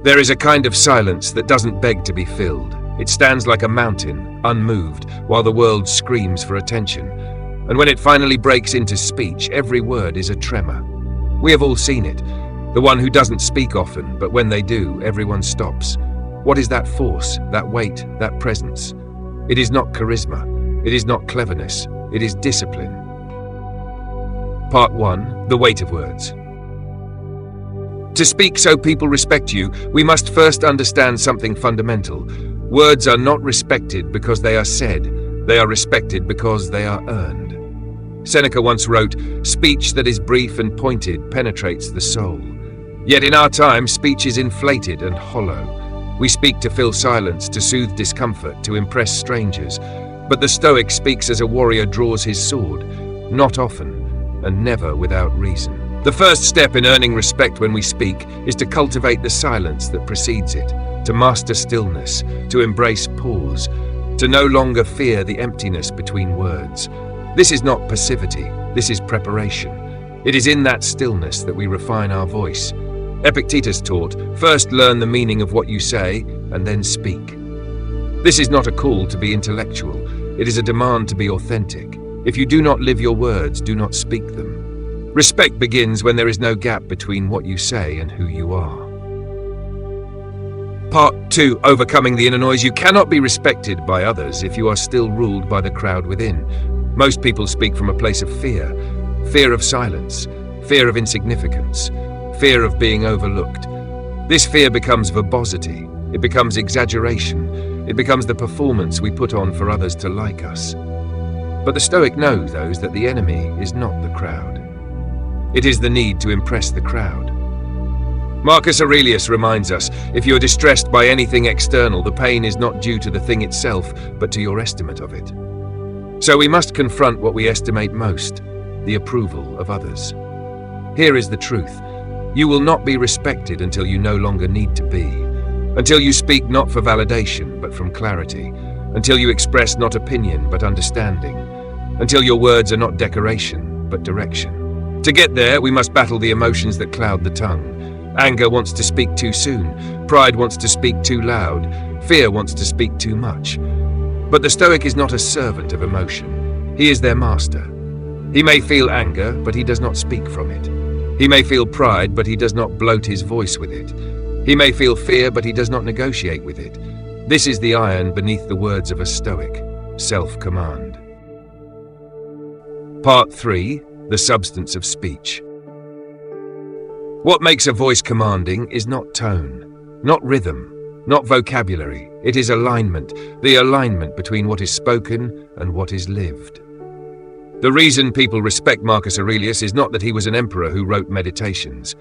There is a kind of silence that doesn't beg to be filled. It stands like a mountain, unmoved, while the world screams for attention. And when it finally breaks into speech, every word is a tremor. We have all seen it. The one who doesn't speak often, but when they do, everyone stops. What is that force, that weight, that presence? It is not charisma. It is not cleverness. It is discipline. Part 1. The weight of words. To speak so people respect you, we must first understand something fundamental. Words are not respected because they are said. They are respected because they are earned. Seneca once wrote, "Speech that is brief and pointed penetrates the soul." Yet in our time, speech is inflated and hollow. We speak to fill silence, to soothe discomfort, to impress strangers. But the Stoic speaks as a warrior draws his sword, not often, and never without reason. The first step in earning respect when we speak is to cultivate the silence that precedes it, to master stillness, to embrace pause, to no longer fear the emptiness between words. This is not passivity, this is preparation. It is in that stillness that we refine our voice. Epictetus taught, first learn the meaning of what you say, and then speak. This is not a call to be intellectual, it is a demand to be authentic. If you do not live your words, do not speak them. Respect begins when there is no gap between what you say and who you are. Part 2. Overcoming the inner noise. You cannot be respected by others if you are still ruled by the crowd within. Most people speak from a place of fear. Fear of silence, fear of insignificance, fear of being overlooked. This fear becomes verbosity, it becomes exaggeration, it becomes the performance we put on for others to like us. But the Stoic knows that the enemy is not the crowd. It is the need to impress the crowd. Marcus Aurelius reminds us, if you are distressed by anything external, the pain is not due to the thing itself, but to your estimate of it. So we must confront what we estimate most, the approval of others. Here is the truth. You will not be respected until you no longer need to be, until you speak not for validation, but from clarity, until you express not opinion, but understanding, until your words are not decoration, but direction. To get there, we must battle the emotions that cloud the tongue. Anger wants to speak too soon, pride wants to speak too loud, fear wants to speak too much. But the Stoic is not a servant of emotion. He is their master. He may feel anger, but he does not speak from it. He may feel pride, but he does not bloat his voice with it. He may feel fear, but he does not negotiate with it. This is the iron beneath the words of a Stoic, self-command. Part 3. The substance of speech. What makes a voice commanding is not tone, not rhythm, not vocabulary. It is alignment, the alignment between what is spoken and what is lived. The reason people respect Marcus Aurelius is not that he was an emperor who wrote meditations.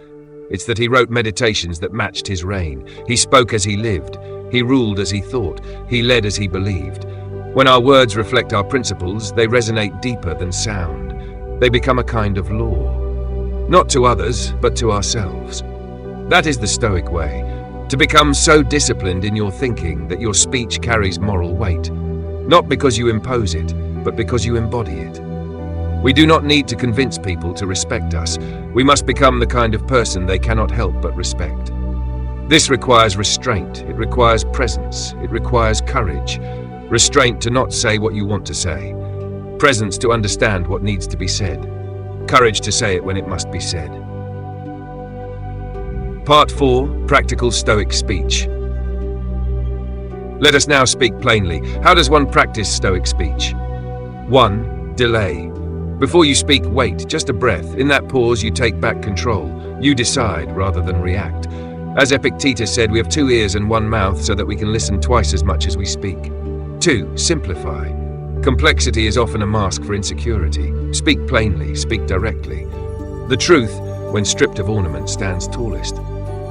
It's that he wrote meditations that matched his reign. He spoke as he lived. He ruled as he thought. He led as he believed. When our words reflect our principles, they resonate deeper than sound. They become a kind of law. Not to others, but to ourselves. That is the Stoic way. To become so disciplined in your thinking that your speech carries moral weight. Not because you impose it, but because you embody it. We do not need to convince people to respect us. We must become the kind of person they cannot help but respect. This requires restraint, it requires presence, it requires courage. Restraint to not say what you want to say. Presence to understand what needs to be said. Courage to say it when it must be said. Part 4. Practical Stoic speech. Let us now speak plainly. How does one practice Stoic speech? 1. Delay. Before you speak, wait, just a breath. In that pause, you take back control. You decide rather than react. As Epictetus said, we have 2 ears and 1 mouth so that we can listen twice as much as we speak. 2. Simplify. Complexity is often a mask for insecurity. Speak plainly, speak directly. The truth, when stripped of ornament, stands tallest.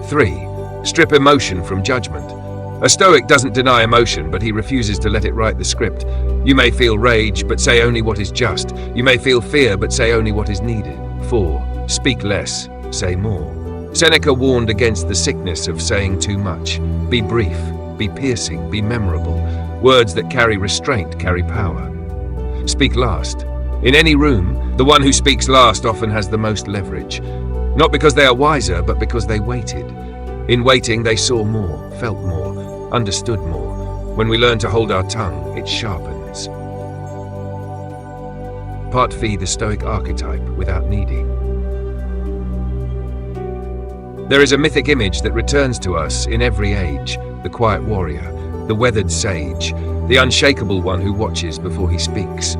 3. Strip emotion from judgment. A Stoic doesn't deny emotion, but he refuses to let it write the script. You may feel rage, but say only what is just. You may feel fear, but say only what is needed. 4. Speak less, say more. Seneca warned against the sickness of saying too much. Be brief, be piercing, be memorable. Words that carry restraint carry power. Speak last. In any room, the one who speaks last often has the most leverage. Not because they are wiser, but because they waited. In waiting, they saw more, felt more, understood more. When we learn to hold our tongue, it sharpens. Part V, the Stoic archetype without needing. There is a mythic image that returns to us in every age, the quiet warrior, the weathered sage, the unshakable one who watches before he speaks.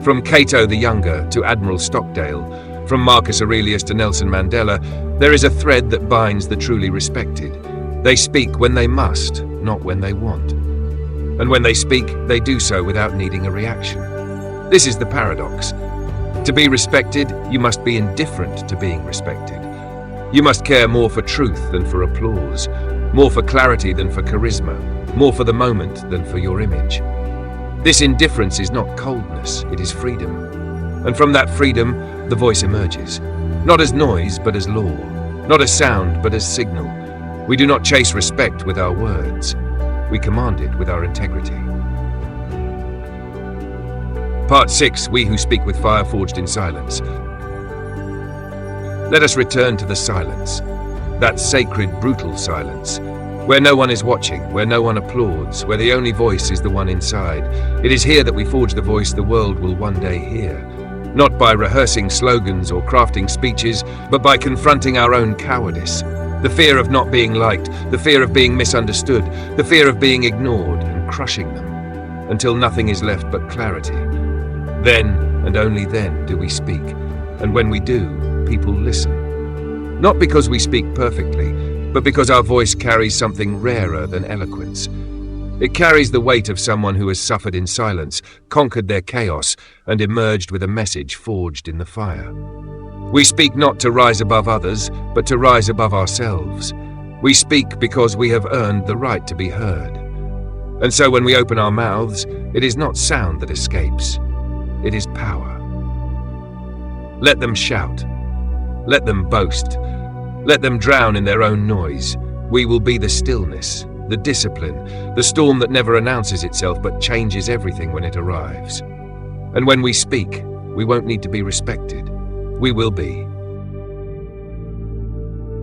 From Cato the Younger to Admiral Stockdale, from Marcus Aurelius to Nelson Mandela, there is a thread that binds the truly respected. They speak when they must, not when they want. And when they speak, they do so without needing a reaction. This is the paradox. To be respected, you must be indifferent to being respected. You must care more for truth than for applause, more for clarity than for charisma, more for the moment than for your image. This indifference is not coldness, it is freedom. And from that freedom, the voice emerges, not as noise, but as law, not as sound, but as signal. We do not chase respect with our words, we command it with our integrity. Part 6, we who speak with fire forged in silence. Let us return to the silence, that sacred, brutal silence, where no one is watching, where no one applauds, where the only voice is the one inside. It is here that we forge the voice the world will one day hear, not by rehearsing slogans or crafting speeches, but by confronting our own cowardice, the fear of not being liked, the fear of being misunderstood, the fear of being ignored, and crushing them, until nothing is left but clarity. Then, and only then, do we speak, and when we do, people listen. Not because we speak perfectly, but because our voice carries something rarer than eloquence. It carries the weight of someone who has suffered in silence, conquered their chaos, and emerged with a message forged in the fire. We speak not to rise above others, but to rise above ourselves. We speak because we have earned the right to be heard. And so when we open our mouths, it is not sound that escapes, it is power. Let them shout. Let them boast. Let them drown in their own noise. We will be the stillness, the discipline, the storm that never announces itself but changes everything when it arrives. And when we speak, we won't need to be respected. We will be.